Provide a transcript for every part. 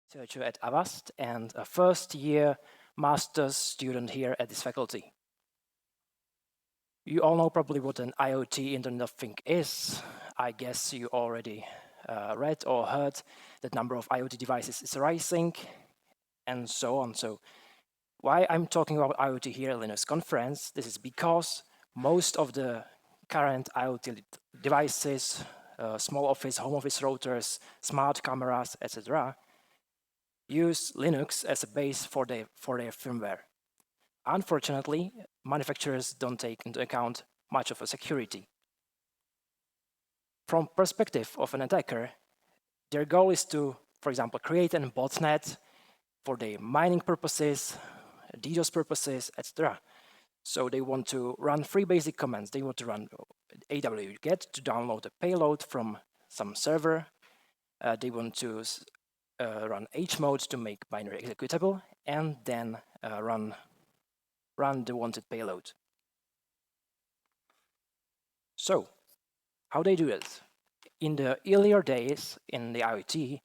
researcher at Avast and a first-year master's student here at this faculty. You all know probably what an IoT, Internet of Things is. I guess you already read or heard that number of IoT devices is rising and so on. So why I'm talking about IoT here at Linux conference, this is because most of the current IoT devices, small office, home office routers, smart cameras, etc., use Linux as a base for their firmware. Unfortunately, manufacturers don't take into account much of a security. From perspective of an attacker, their goal is to, for example, create a botnet for their mining purposes, DDoS purposes, etc. So they want to run 3 basic commands. They want to run aw-get to download a payload from some server. They want to run hmode to make binary executable, and then run the wanted payload. So, how they do it? In the earlier days in the IoT,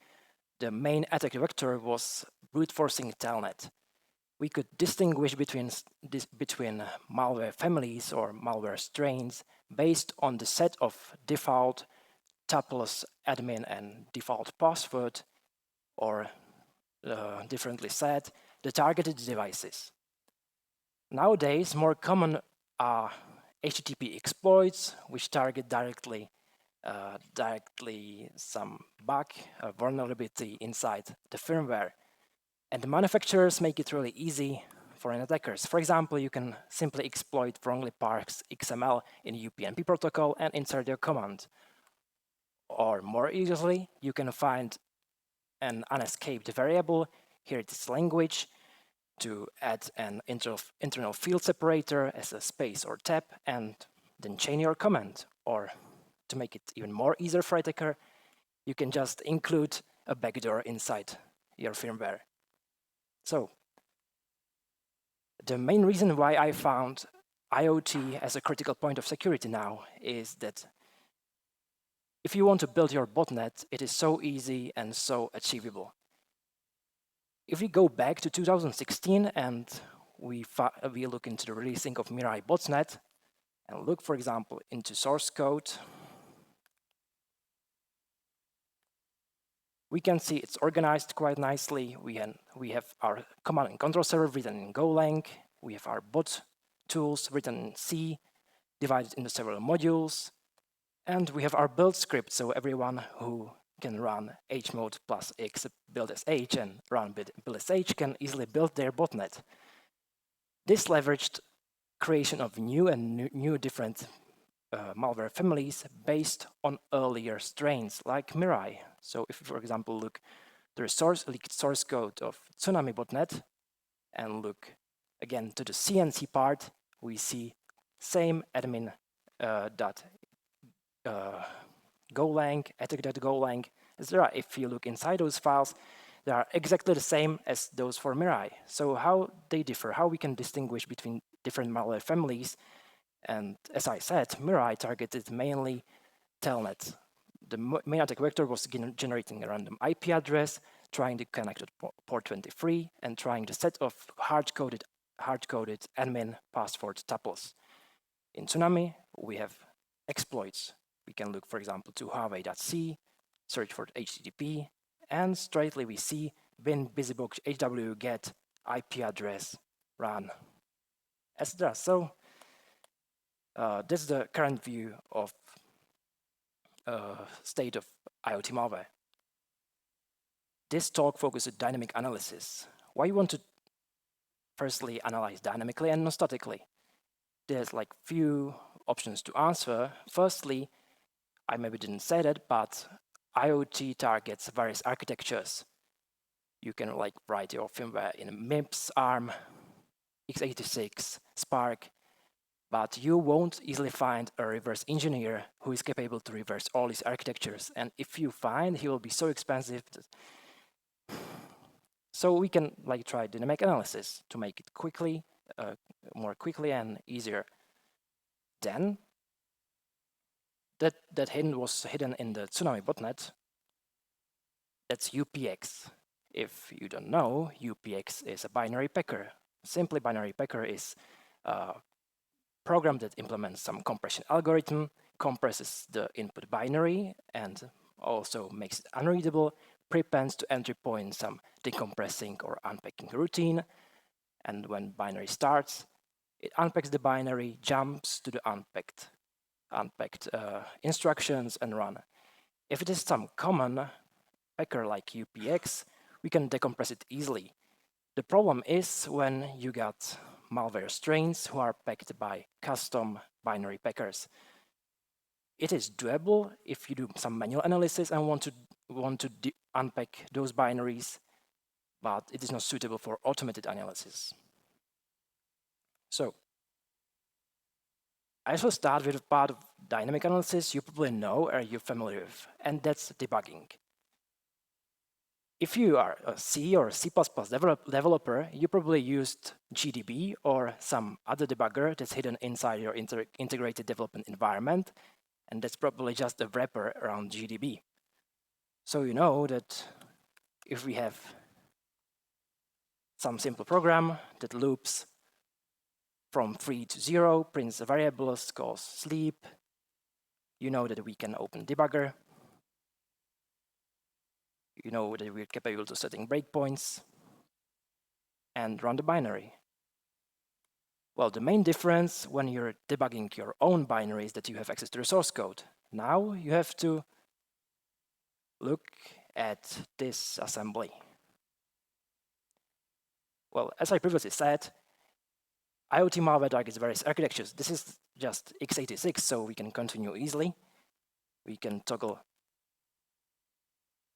the main attack vector was brute forcing telnet. We could distinguish between malware families or malware strains based on the set of default tuples admin and default password, or differently said, the targeted devices. Nowadays, more common are HTTP exploits, which target directly some bug, vulnerability inside the firmware. And the manufacturers make it really easy for an attackers. For example, you can simply exploit wrongly parsed XML in UPnP protocol and insert your command. Or more easily, you can find an unescaped variable, here it is language, to add an internal field separator as a space or tab, and then chain your command. Or to make it even more easier for attacker, you can just include a backdoor inside your firmware. So, the main reason why I found IoT as a critical point of security now is that if you want to build your botnet, it is so easy and so achievable. If we go back to 2016 and we look into the releasing of Mirai botnet and look, for example, into source code, we can see it's organized quite nicely. We have our command and control server written in Golang. We have our bot tools written in C, divided into several modules. And we have our build script, so everyone who can run hmode plus x build as h and run build as h can easily build their botnet. This leveraged creation of new different malware families based on earlier strains like Mirai. So if you, for example, look the leaked source code of Tsunami botnet and look again to the CNC part, we see same admin Golang, attack.golang, etc. If you look inside those files, they are exactly the same as those for Mirai. So how they differ, how we can distinguish between different malware families. And as I said, Mirai targeted mainly telnet. The main attack vector was generating a random IP address, trying to connect to port 23, and trying the set of hard-coded admin password tuples. In Tsunami, we have exploits. We can look, for example, to Huawei.c, search for HTTP, and straightly we see bin busybox hw-get IP address run, etc. So this is the current view of state of IoT malware. This talk focuses on dynamic analysis. Why you want to firstly analyze dynamically and not statically? There's like few options to answer. Firstly, I maybe didn't say that, but IoT targets various architectures. You can like write your firmware in MIPS, ARM, x86, Spark, but you won't easily find a reverse engineer who is capable to reverse all these architectures. And if you find, he will be so expensive. So we can like try dynamic analysis to make it quickly, more quickly and easier. Then that was hidden in the Tsunami botnet. That's UPX. If you don't know, UPX is a binary packer. Simply, binary packer is a program that implements some compression algorithm, compresses the input binary, and also makes it unreadable, prepends to entry point some decompressing or unpacking routine, and when binary starts, it unpacks the binary, jumps to the unpacked instructions and run. If it is some common packer like UPX, we can decompress it easily. The problem is when you got malware strains who are packed by custom binary packers. It is doable if you do some manual analysis and want to unpack those binaries, but it is not suitable for automated analysis. So I shall start with a part of dynamic analysis you probably know or you're familiar with, and that's debugging. If you are a C or C++ developer, you probably used GDB or some other debugger that's hidden inside your integrated development environment, and that's probably just a wrapper around GDB. So you know that if we have some simple program that loops from 3 to 0, prints a variable, calls sleep, you know that we can open debugger. You know that we're capable of setting breakpoints and run the binary. Well, the main difference when you're debugging your own binary is that you have access to the source code. Now you have to look at this assembly. Well, as I previously said, IoT malware targets various architectures. This is just x86, so we can continue easily. We can toggle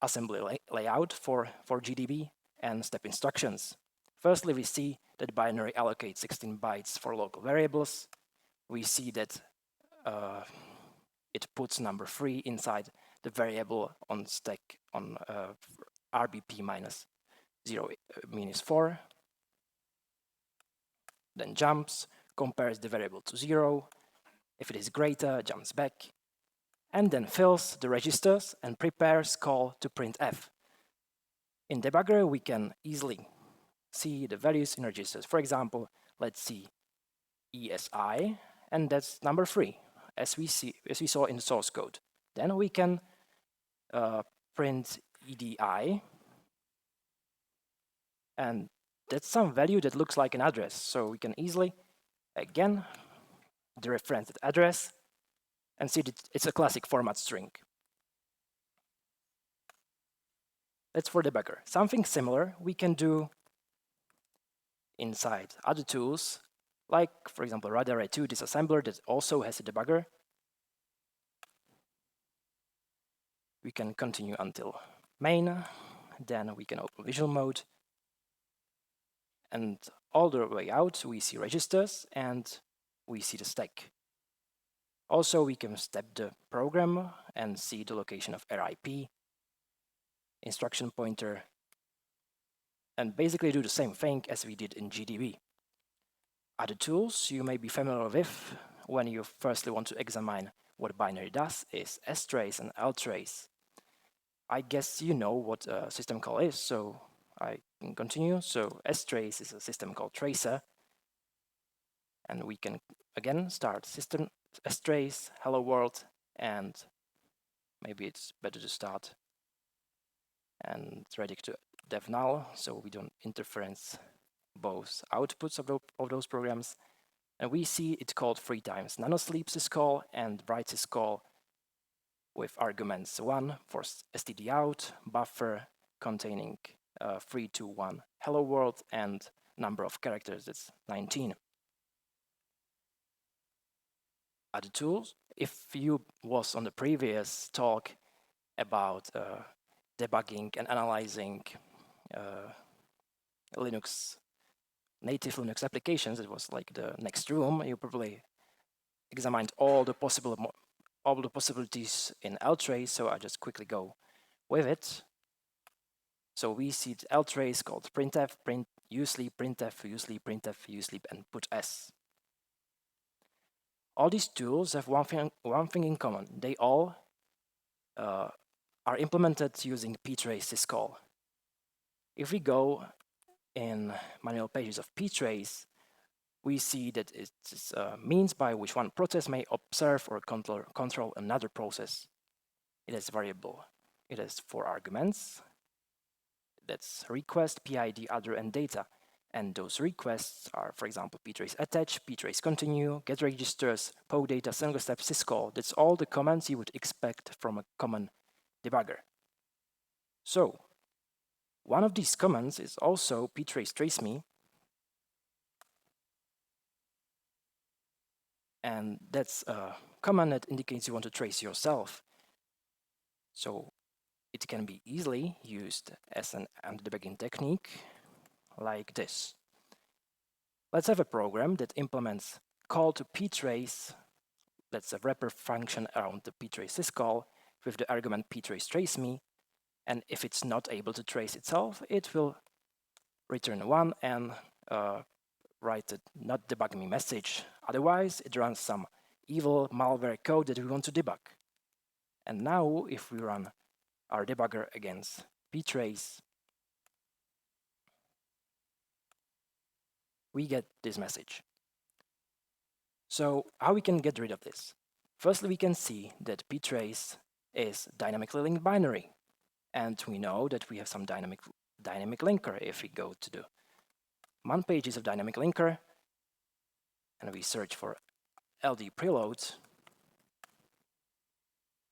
assembly layout for GDB and step instructions. Firstly, we see that binary allocates 16 bytes for local variables. We see that it puts number 3 inside the variable on stack on RBP minus 0 minus 4. Then jumps, compares the variable to 0. If it is greater, jumps back. And then fills the registers and prepares call to printf. In Debugger, we can easily see the values in registers. For example, let's see ESI, and that's number 3, as we saw in the source code. Then we can print EDI, and that's some value that looks like an address. So we can easily, again, dereference that address and see that it's a classic format string. That's for debugger. Something similar we can do inside other tools, like, for example, Radar2 disassembler that also has a debugger. We can continue until main, then we can open visual mode, and all the way out we see registers and we see the stack. Also, we can step the program and see the location of RIP, instruction pointer, and basically do the same thing as we did in GDB. Other tools you may be familiar with when you firstly want to examine what binary does is strace and ltrace. I guess you know what a system call is, so I can continue. So strace is a system call tracer, and we can again start system strace hello world, and maybe it's better to start and ready to dev null, so we don't interference both outputs of those programs. And we see it called 3 times. Nanosleep syscall and write syscall with arguments 1 for std out, buffer containing 3 to 1 hello world, and number of characters, that's 19. Other tools, if you was on the previous talk about debugging and analyzing native Linux applications, it was like the next room. You probably examined all the possibilities in ltrace, so I just quickly go with it. So we see the ltrace called printf, print usleep, printf, usleep, printf, usleep, and put s. All these tools have one thing in common. They all are implemented using ptrace syscall. If we go in manual pages of ptrace, we see that it's a means by which one process may observe or control another process. It has variable. It has 4 arguments. That's request, PID, other, and data. And those requests are, for example, ptrace attach, ptrace continue, get registers, PO data, single step, syscall. That's all the commands you would expect from a common debugger. So, one of these commands is also ptrace trace-me, and that's a command that indicates you want to trace yourself. So it can be easily used as an anti-debugging technique like this. Let's have a program that implements call to ptrace. That's a wrapper function around the ptrace syscall with the argument ptrace trace-me, and if it's not able to trace itself, it will return 1 and write a not debug me message. Otherwise, it runs some evil malware code that we want to debug. And now, if we run our debugger against ptrace, we get this message. So how we can get rid of this? Firstly, we can see that ptrace is dynamically linked binary. And we know that we have some dynamic linker. If we go to the man pages of dynamic linker and we search for LD preloads,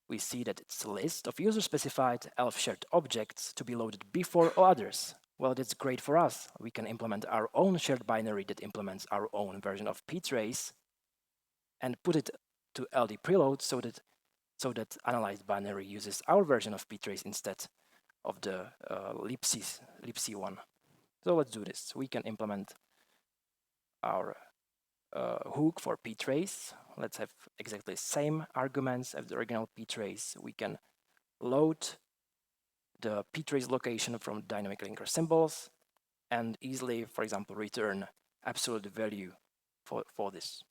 we see that it's a list of user-specified ELF shared objects to be loaded before others. Well, that's great for us. We can implement our own shared binary that implements our own version of ptrace and put it to LD preload so that analyzed binary uses our version of ptrace instead of the libc one. So let's do this. We can implement our hook for ptrace. Let's have exactly the same arguments as the original ptrace. We can load the ptrace location from dynamic linker symbols and easily, for example, return absolute value for this.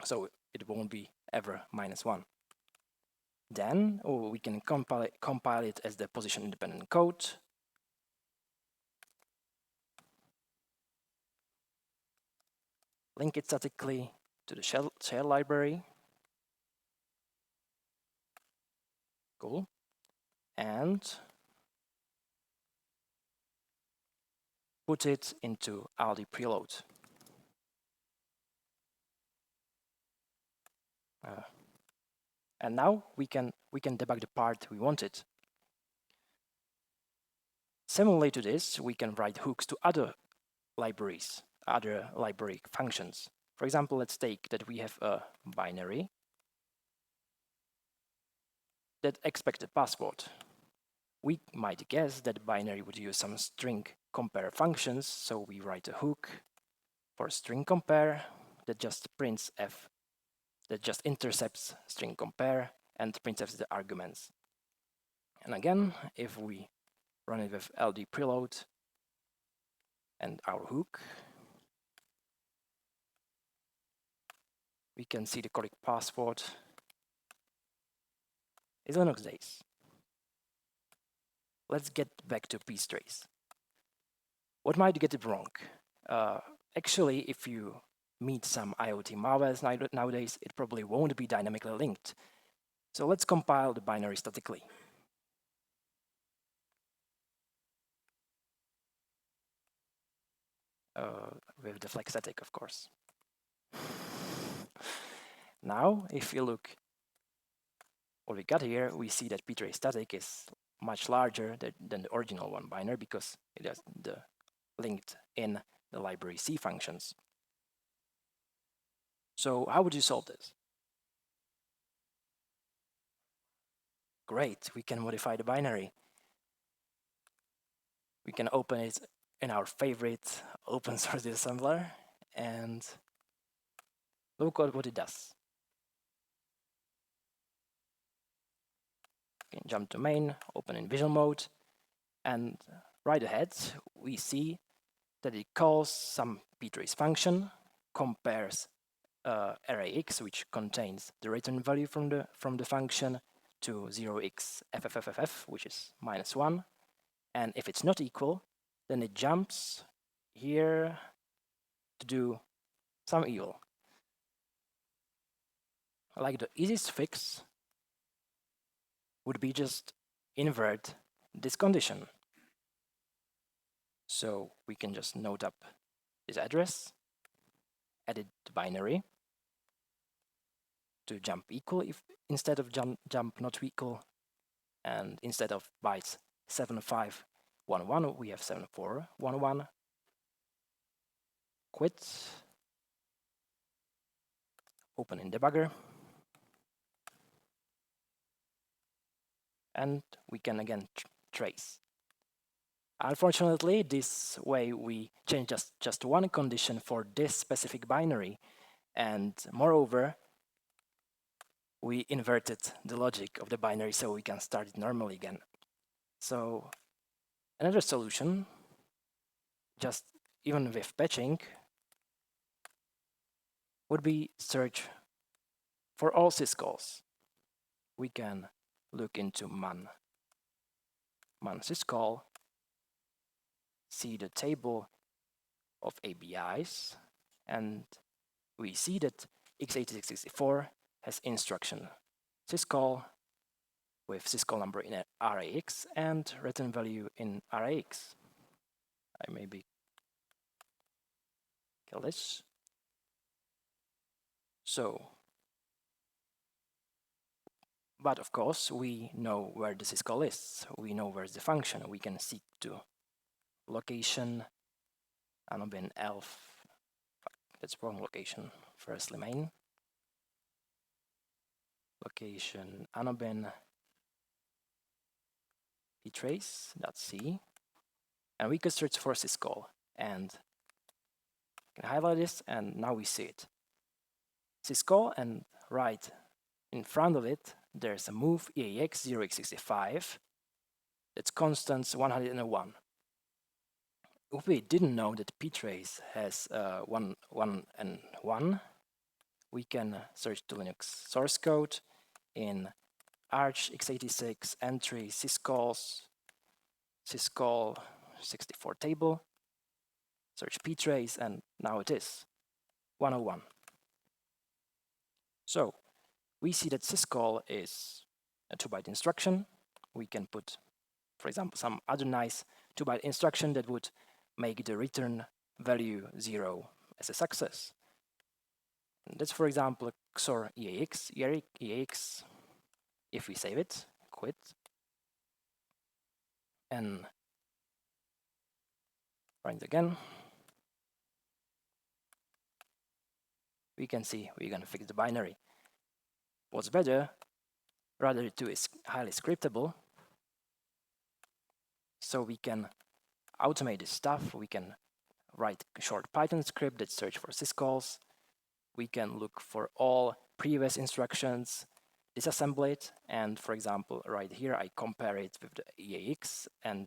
So it won't be ever -1. Then we can compile it as the position independent code. Link it statically to the shell library. Cool. And put it into LD preload. And now we can debug the part we wanted. Similarly to this, we can write hooks to other libraries, other library functions. For example, let's take that we have a binary that expects a password. We might guess that binary would use some string compare functions, so we write a hook for string compare that just prints f, that just intercepts string compare and prints f the arguments. And again, if we run it with LD preload and our hook, we can see the correct password is LinuxDays. Let's get back to ptrace. What might get it wrong? Actually, if you meet some IoT malwares nowadays, it probably won't be dynamically linked. So let's compile the binary statically. With the flag static, of course. Now, if you look what we got here, we see that ptrace static is much larger than the original one binary because it has the linked in the library C functions. So how would you solve this? Great, we can modify the binary. We can open it in our favorite open source assembler and look at what it does. We can jump to main, open in visual mode, and right ahead we see that it calls some ptrace function, compares array x, which contains the return value from the function, to 0xFFFF, which is -1, And if it's not equal, then it jumps here to do some evil. Like the easiest fix would be just invert this condition. So we can just note up this address, edit the binary to jump equal if instead of jump not equal, and instead of bytes 7511 we have 7411. Quit, open in Debugger, and we can again trace. Unfortunately, this way we change just one condition for this specific binary, and moreover we inverted the logic of the binary so we can start it normally again. So another solution, just even with patching, would be search for all syscalls. We can look into man syscall, see the table of ABIs, and we see that x86-64 has instruction syscall with syscall number in array-x and return value in array-x. I maybe kill this. So, but of course we know where the syscall is. We know where's the function. We can seek to location anobin elf. That's wrong location. Firstly main. Location anobin ptrace.c, and we could search for syscall, and I can highlight this, and now we see it. Syscall, and right in front of it there's a move EAX 0x65 that's constants 101. If we didn't know that ptrace has 1 and 1, we can search the Linux source code in arch x86 entry syscalls, syscall 64 table, search ptrace, and now it is 101. So we see that syscall is a 2-byte instruction. We can put, for example, some other nice 2-byte instruction that would make the return value 0 as a success. And that's, for example, XOR EAX. If we save it, quit, and run it again, we can see we're going to fix the binary. What's better, rather 2 is highly scriptable, so we can automate this stuff. We can write a short Python script that search for syscalls. We can look for all previous instructions, disassemble it, and for example, right here I compare it with the EAX and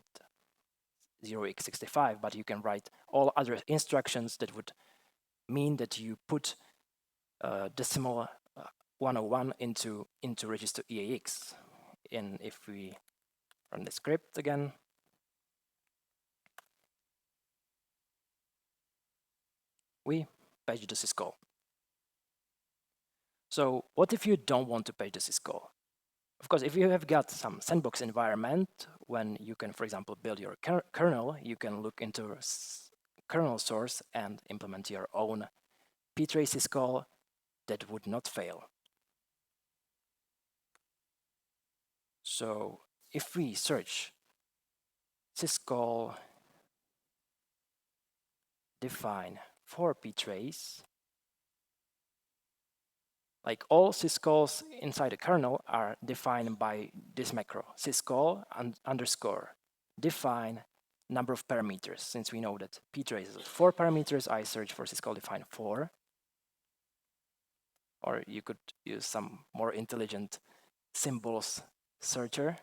0x65, but you can write all other instructions that would mean that you put decimal 101 into register EAX. And if we run the script again, we page the syscall. So what if you don't want to page the syscall? Of course, if you have got some sandbox environment, when you can, for example, build your kernel, you can look into kernel source and implement your own ptrace syscall that would not fail. So if we search syscall define for ptrace, like all syscalls inside the kernel are defined by this macro, syscall underscore define number of parameters. Since we know that ptrace is 4 parameters, I search for syscall define 4. Or you could use some more intelligent symbols searcher.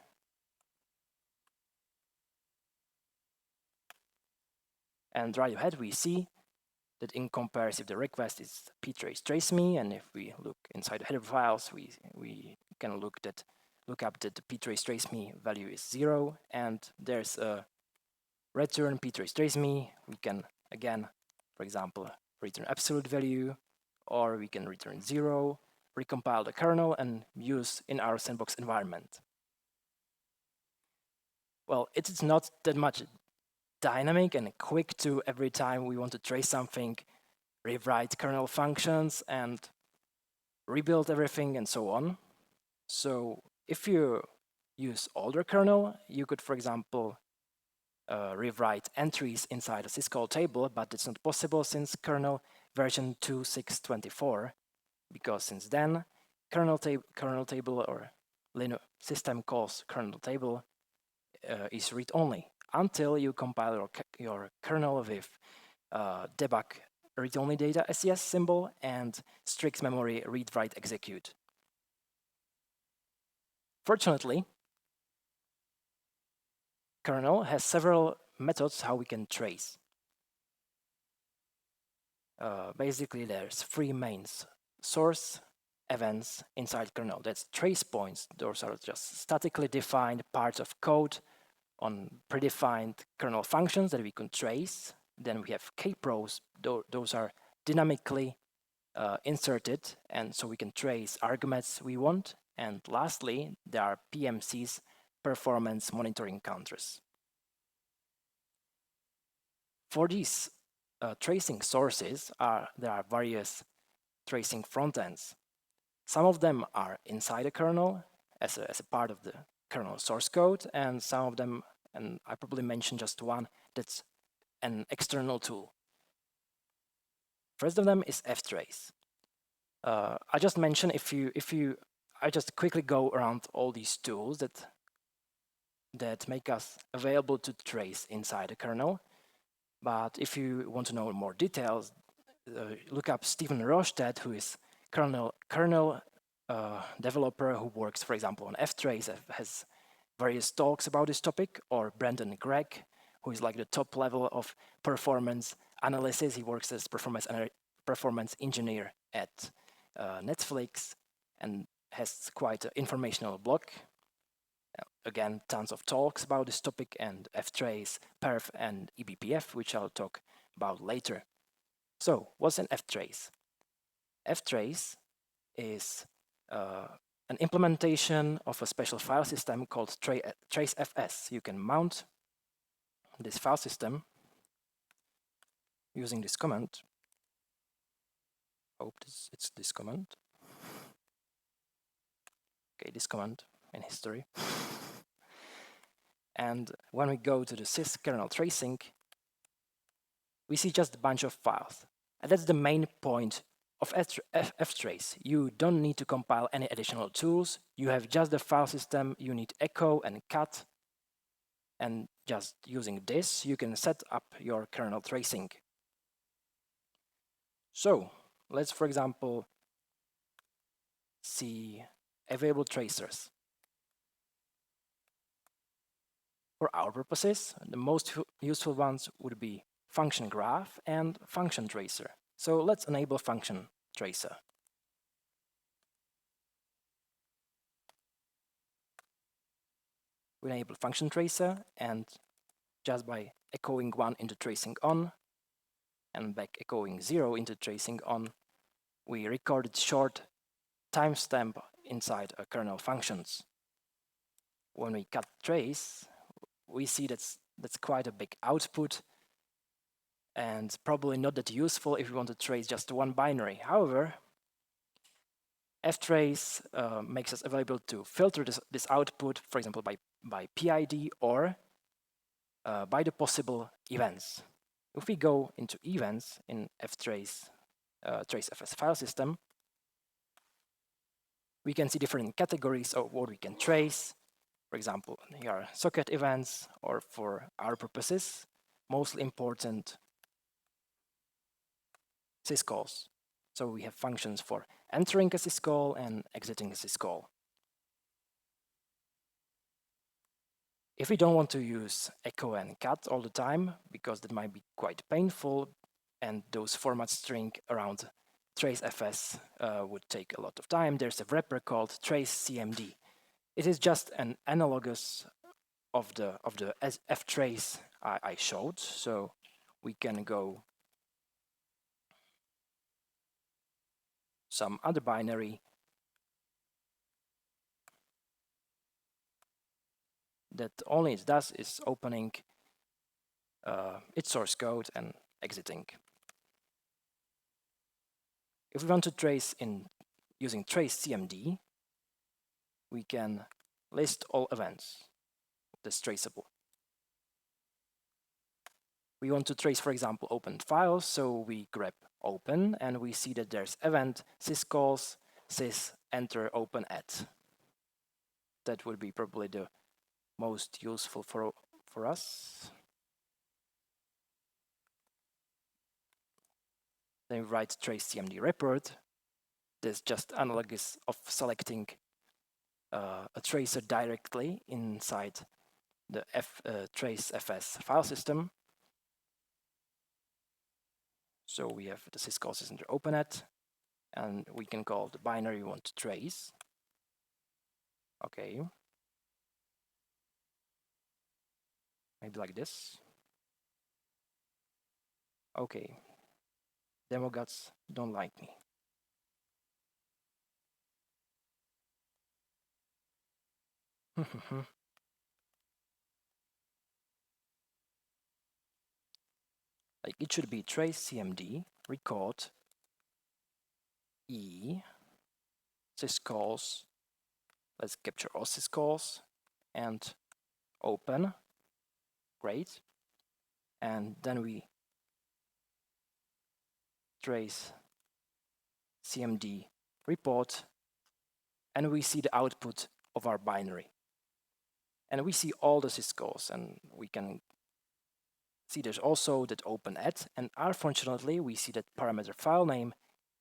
And right ahead we see that in comparison, if the request is ptrace trace me, and if we look inside the header files, we can look up that the ptrace trace me value is 0, and there's a return ptrace trace_me, we can again, for example, return absolute value, or we can return 0, recompile the kernel and use in our sandbox environment. Well, it's not that much dynamic and quick to every time we want to trace something, rewrite kernel functions and rebuild everything and so on. So if you use older kernel, you could, for example, rewrite entries inside a syscall table, but it's not possible since kernel version 2.6.24, because since then, kernel table or Linux system calls kernel table is read-only until you compile your kernel with debug read-only data SES symbol and strict memory read-write-execute. Fortunately, kernel has several methods how we can trace. Basically, there's 3 main source events inside kernel. That's trace points. Those are just statically defined parts of code on predefined kernel functions that we can trace. Then we have kpros. Those are dynamically inserted, and so we can trace arguments we want. And lastly, there are PMCs, performance monitoring counters. For these tracing sources, there are various tracing frontends. Some of them are inside the kernel as a part of the kernel source code, and some of them, and I probably mentioned just one, that's an external tool. First of them is Ftrace. I just mentioned I just quickly go around all these tools that make us available to trace inside the kernel. But if you want to know more details, look up Stephen Rostedt, who is kernel developer who works, for example, on Ftrace, has various talks about this topic, or Brandon Gregg, who is like the top level of performance analysis. He works as performance engineer at Netflix and has quite an informational blog. Again, tons of talks about this topic, and Ftrace, Perf and EBPF, which I'll talk about later. So, what's an Ftrace? Ftrace is an implementation of a special file system called trace-fs. You can mount this file system using this command. Hope it's this command. Okay, this command in history. And when we go to the syskernel tracing, we see just a bunch of files. And that's the main point of Ftrace. You don't need to compile any additional tools. You have just the file system. You need echo and cut. And just using this, you can set up your kernel tracing. So let's, for example, see available tracers. For our purposes, the most useful ones would be function graph and function tracer. So let's enable function tracer. We enable function tracer, and just by echoing 1 into tracing on and back echoing 0 into tracing on, we recorded short timestamp inside a kernel functions. When we cut trace, we see that's quite a big output, and probably not that useful if we want to trace just one binary. However, Ftrace makes us available to filter this output, for example, by PID or by the possible events. If we go into events in Ftrace trace-fs file system, we can see different categories of what we can trace. For example, here are socket events, or for our purposes, mostly important syscalls. So we have functions for entering a syscall and exiting a syscall. If we don't want to use echo and cut all the time, because that might be quite painful, and those format string around trace-fs would take a lot of time, there's a wrapper called trace-cmd. It is just an analogous of the Ftrace I showed. So we can go some other binary that only it does is opening its source code and exiting. If we want to trace in using trace-cmd, we can list all events that's traceable. We want to trace, for example, opened files, so we grab open and we see that there's event syscalls sys enter open at. That would be probably the most useful for us. Then we write trace-cmd report. This just analogous of selecting a tracer directly inside the trace-fs file system. So we have the syscalls is under open at, and we can call the binary we want to trace. Okay. Maybe like this. Okay. Demo gods don't like me. Like it should be trace-cmd record e syscalls. Let's capture all syscalls and open. Great. And then we trace cmd report, and we see the output of our binary. And we see all the syscalls, and we can see there's also that open at, and unfortunately we see that parameter file name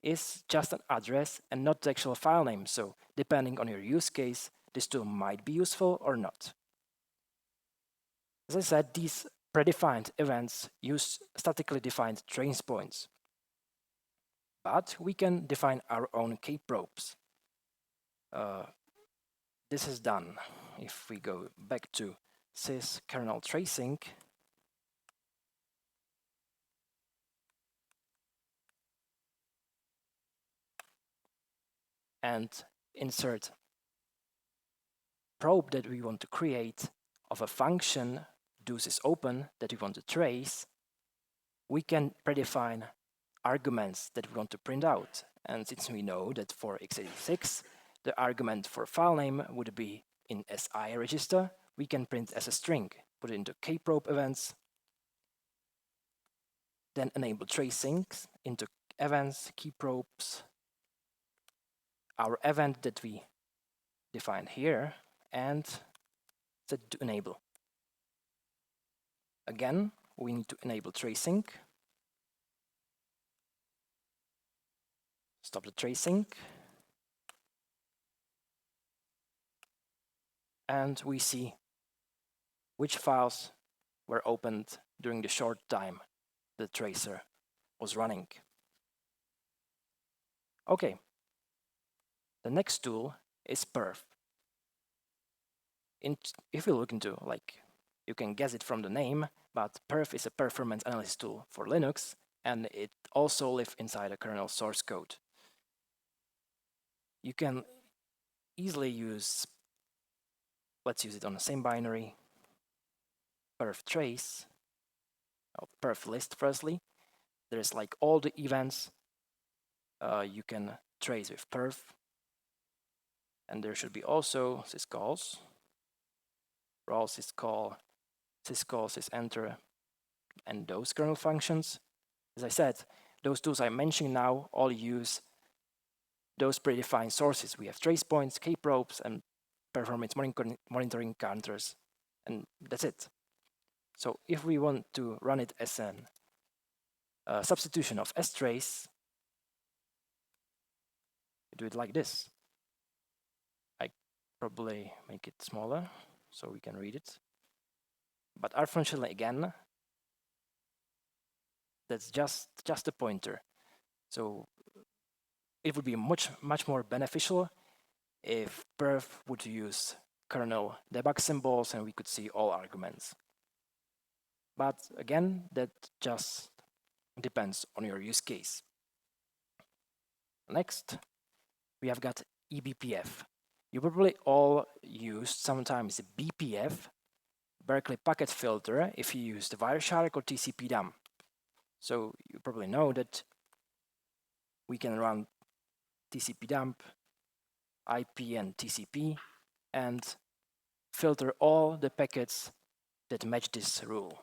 is just an address and not the actual file name. So depending on your use case, this tool might be useful or not. As I said, these predefined events use statically defined trace points. But we can define our own kprobes. This is done if we go back to sys kernel tracing. And insert probe that we want to create of a function doSysOpen that we want to trace, we can predefine arguments that we want to print out. And since we know that for x86, the argument for file name would be in SI register, we can print as a string, put it into kprobe events, then enable tracing into events, kprobes, our event that we define here, and set to enable. Again, we need to enable tracing. Stop the tracing. And we see which files were opened during the short time the tracer was running. Okay. The next tool is Perf. If you look into, like, you can guess it from the name, but Perf is a performance analysis tool for Linux, and it also lives inside a kernel source code. You can easily use, let's use it on the same binary, perf trace, or perf list firstly. There's like all the events you can trace with perf. And there should be also syscalls, raw syscall, sysenter, and those kernel functions. As I said, those tools I mentioned now all use those predefined sources. We have trace points, kprobes, and performance monitoring counters, and that's it. So if we want to run it as a substitution of strace, we do it like this. I probably make it smaller so we can read it. But unfortunately, again, that's just a pointer. So it would be much more beneficial if perf would use kernel debug symbols, and we could see all arguments. But again, that just depends on your use case. Next, we have got eBPF. You probably all used sometimes BPF, Berkeley Packet Filter, if you used Wireshark or TCP-DUM. So you probably know that we can run TCP-DUM, IP and TCP, and filter all the packets that match this rule.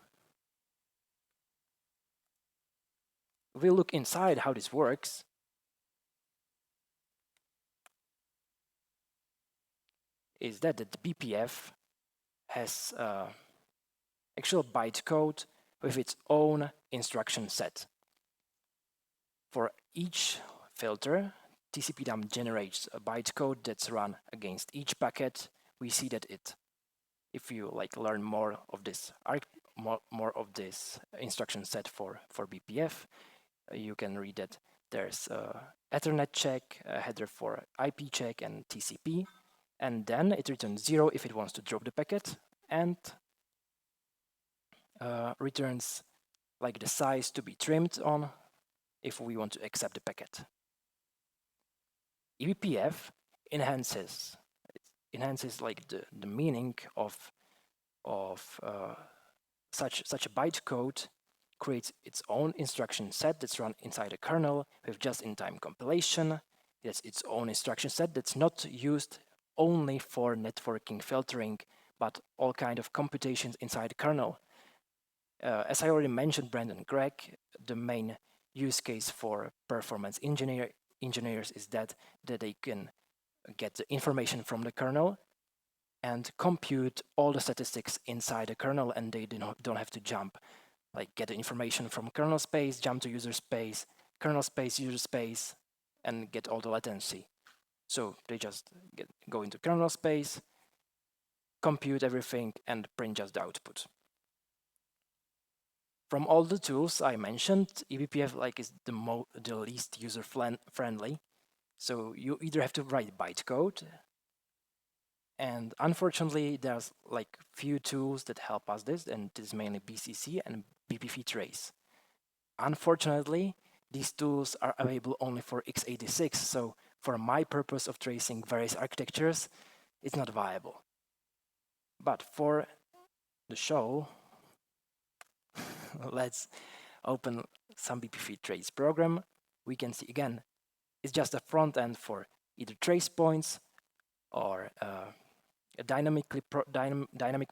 If we look inside how this works, is that the BPF has actual bytecode with its own instruction set. For each filter, TCP-DUM generates a bytecode that's run against each packet. We see that if you learn more of this instruction set for BPF, you can read that there's a Ethernet check, a header for IP check and TCP, and then it returns 0 if it wants to drop the packet, and returns the size to be trimmed on if we want to accept the packet. eBPF enhances the meaning of such a bytecode, creates its own instruction set that's run inside a kernel with just-in-time compilation. It's its own instruction set that's not used only for networking filtering, but all kind of computations inside the kernel. As I already mentioned, Brandon Gregg, the main use case for performance engineers is that they can get the information from the kernel and compute all the statistics inside the kernel, and they don't have to jump, get the information from kernel space, jump to user space, kernel space, user space, and get all the latency. So they just go into kernel space, compute everything, and print just the output. From all the tools I mentioned, eBPF is the least user-friendly. So you either have to write bytecode, and unfortunately there's few tools that help us this, and this is mainly BCC and Ftrace. Unfortunately, these tools are available only for x86, so for my purpose of tracing various architectures, it's not viable. But for the show, let's open some Ftrace program. We can see again, it's just a front end for either trace points or dynamic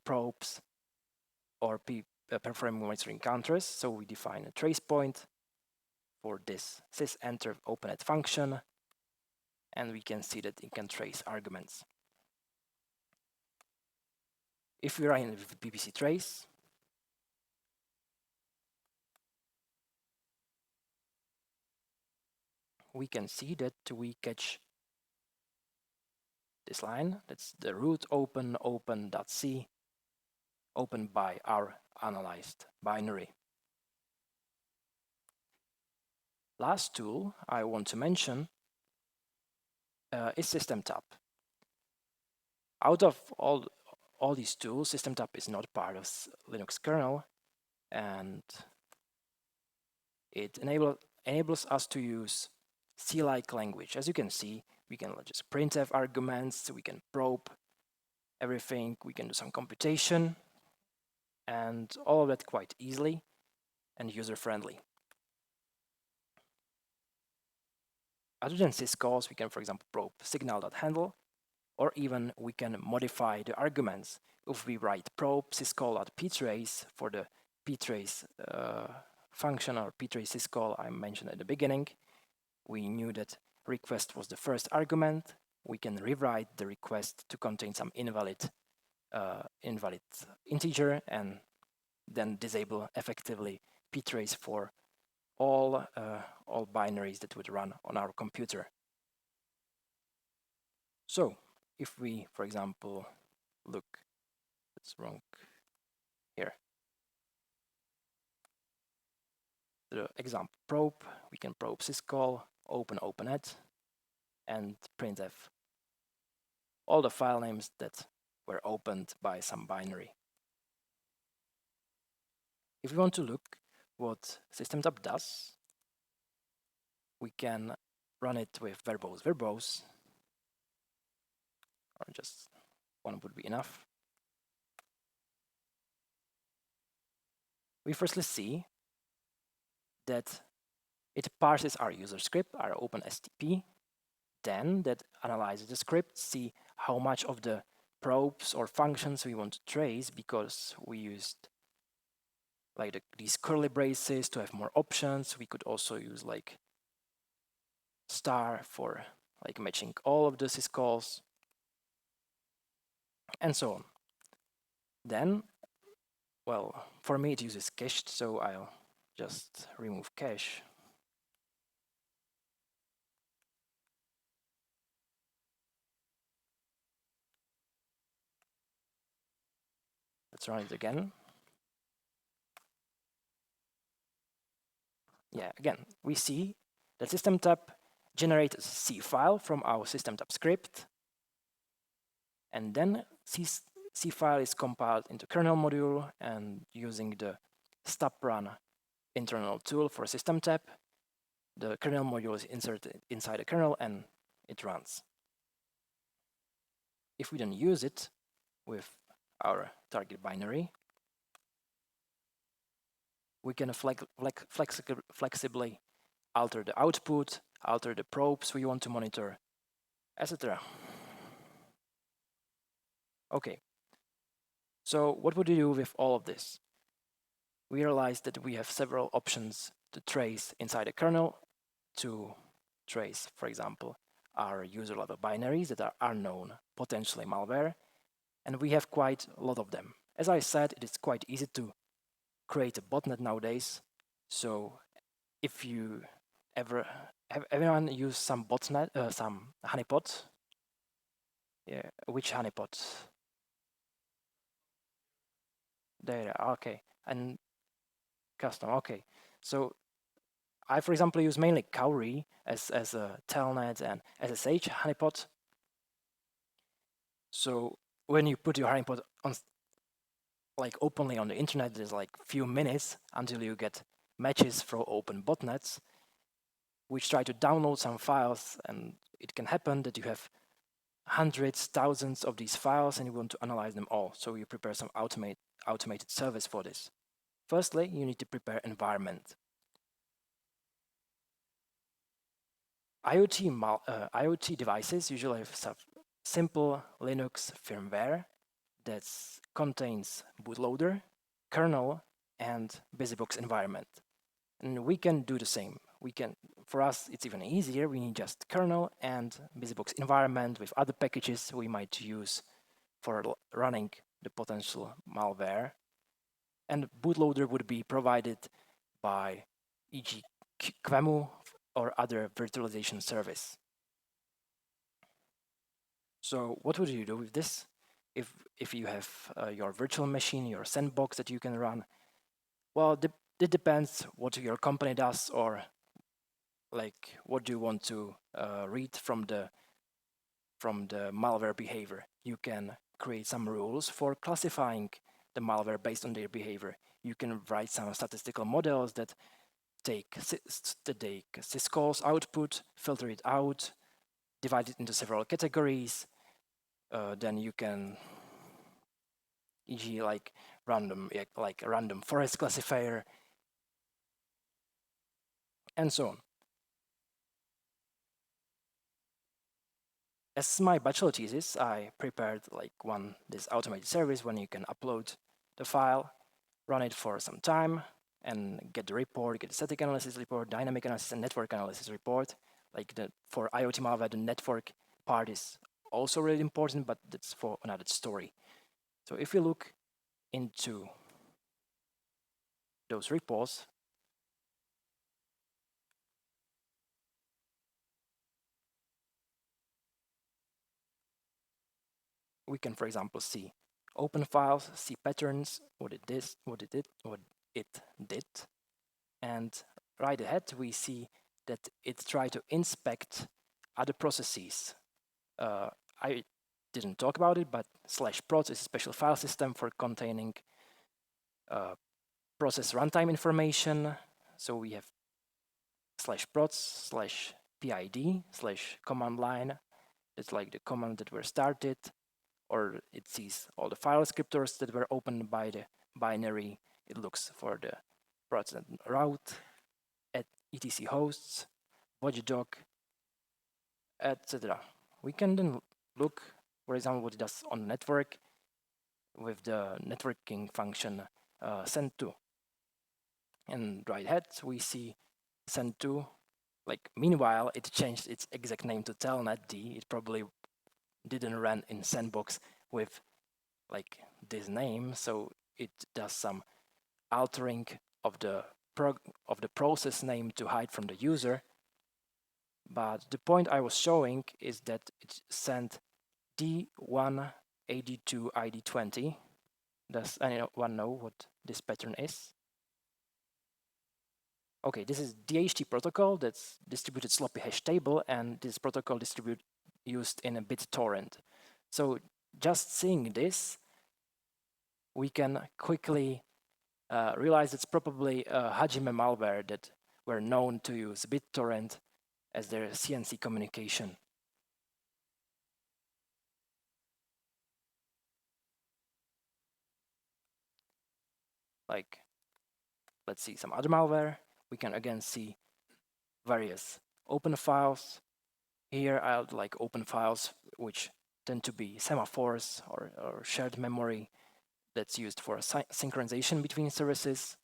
probes or performing monitoring counters. So we define a trace point for this sysenter openet function, and we can see that it can trace arguments. If we run with BBC trace, we can see that we catch this line. That's the root open.c opened by our analyzed binary. Last tool I want to mention is SystemTap. Out of all these tools, SystemTap is not part of Linux kernel, and it enables us to use C-like language. As you can see, we can just printf arguments, we can probe everything, we can do some computation, and all of that quite easily and user-friendly. Other than syscalls, we can, for example, probe signal.handle, or even we can modify the arguments. If we write probe syscall.ptrace for the ptrace function or ptrace syscall I mentioned at the beginning, we knew that request was the first argument. We can rewrite the request to contain some invalid integer and then disable effectively ptrace for all binaries that would run on our computer. So if we, for example, look, that's wrong here, the example probe, we can probe syscall, openet, and printf all the file names that were opened by some binary. If we want to look what SystemTap does, we can run it with verbose, or just one would be enough. We firstly see that it parses our user script, our OpenSTP, then that analyzes the script, see how much of the probes or functions we want to trace, because we used like these curly braces to have more options. We could also use like star for like matching all of the syscalls, and so on. Then, well, for me it uses cached, so I'll just remove cache. Let's run it again. Yeah, again, we see that SystemTap generates a C file from our SystemTap script, and then C file is compiled into kernel module, and using the stop-run internal tool for SystemTap, the kernel module is inserted inside the kernel and it runs. If we then use it with our target binary, we can flexibly alter the output, alter the probes we want to monitor, etc. Okay, so what would you do with all of this? We realized that we have several options to trace inside the kernel, to trace, for example, our user-level binaries that are unknown, potentially malware, and we have quite a lot of them. As I said, it is quite easy to create a botnet nowadays, so if you ever have everyone used some botnet, some honeypot? Yeah, which honeypot? There, okay, and custom, okay. So I, for example, use mainly Cowrie as a telnet and SSH honeypot. So when you put your honeypot on, like openly on the internet, there's like few minutes until you get matches from open botnets, which try to download some files, and it can happen that you have hundreds, thousands of these files and you want to analyze them all. So you prepare some automated service for this. Firstly, you need to prepare environment. IoT devices usually have some simple Linux firmware that contains bootloader, kernel, and BusyBox environment. And we can do the same. For us, it's even easier. We need just kernel and BusyBox environment with other packages we might use for running the potential malware. And bootloader would be provided by e.g. QEMU or other virtualization service. So what would you do with this? If you have your virtual machine, your sandbox that you can run, well, it depends what your company does, or like what do you want to read from the malware behavior. You can create some rules for classifying the malware based on their behavior. You can write some statistical models that take syscalls output, filter it out, divide it into several categories. Then you can, e.g., like a random forest classifier, and so on. As my bachelor thesis, I prepared like this automated service when you can upload the file, run it for some time, and get the report, get the static analysis report, dynamic analysis, and network analysis report. Like for IoT malware, the network part is also really important, but that's for another story. So if you look into those reports, we can, for example, see open files, see patterns, what it did, and right ahead we see that it tried to inspect other processes. didn't talk about it, but /proc is a special file system for containing process runtime information. So we have /proc /pid /command line. It's like the command that were started, or it sees all the file descriptors that were opened by the binary. It looks for the process route at etc hosts, watchdog, etc. We can then look, for example, what it does on the network with the networking function send2. And right ahead, we see send2. Like, meanwhile, it changed its exact name to telnet-d. It probably didn't run in sandbox with like this name, so it does some altering of the process name to hide from the user. But the point I was showing is that it sent D182 ID20. Does anyone know what this pattern is? Okay, this is DHT protocol that's distributed sloppy hash table, and this protocol used in a BitTorrent. So just seeing this, we can quickly realize it's probably a Hajime malware that were known to use BitTorrent as their CNC communication. Like, let's see some other malware. We can again see various open files. Here I would like open files which tend to be semaphores or shared memory that's used for synchronization between services.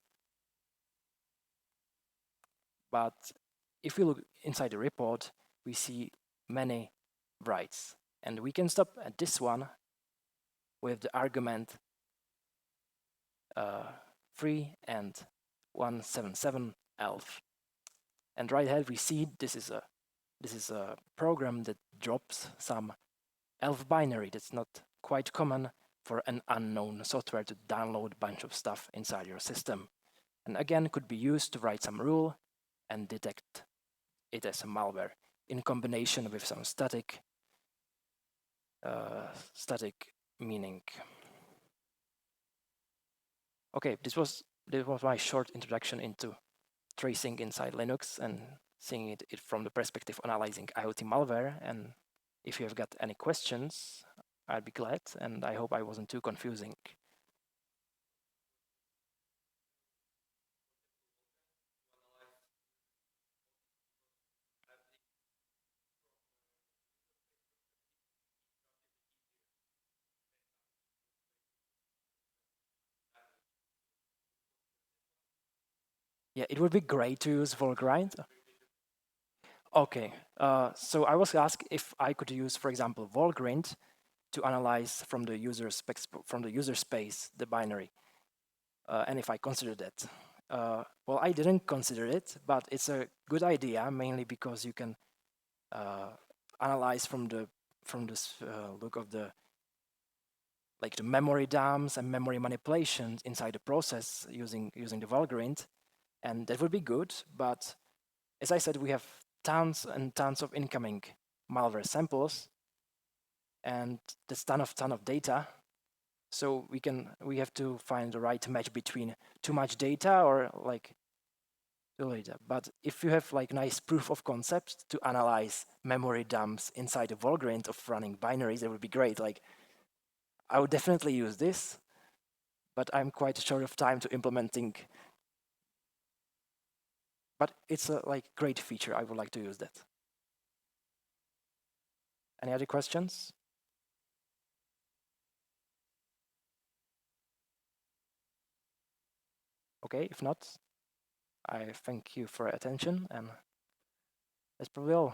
But if we look inside the report, we see many writes. And we can stop at this one with the argument 3 and 177 elf. And right ahead we see this is a program that drops some elf binary that's not quite common for an unknown software to download a bunch of stuff inside your system. And again, could be used to write some rule and detect it as a malware in combination with some static meaning. Okay, this was my short introduction into tracing inside Linux and seeing it from the perspective of analyzing IoT malware. And if you have got any questions, I'd be glad, and I hope I wasn't too confusing. Yeah, it would be great to use Volgrind. Okay, so I was asked if I could use, for example, Volgrind to analyze from the user space the binary, and if I consider that. Well, I didn't consider it, but it's a good idea, mainly because you can analyze from this look of the memory dumps and memory manipulations inside the process using the Volgrind, and that would be good. But as I said, we have tons and tons of incoming malware samples, and that's ton of data. So we have to find the right match between too much data or too data. But if you have nice proof of concept to analyze memory dumps inside the Volgrind of running binaries, that would be great. I would definitely use this, but I'm quite short of time to implementing. But it's a great feature. I would like to use that. Any other questions? Okay, if not, I thank you for your attention, and that's probably all.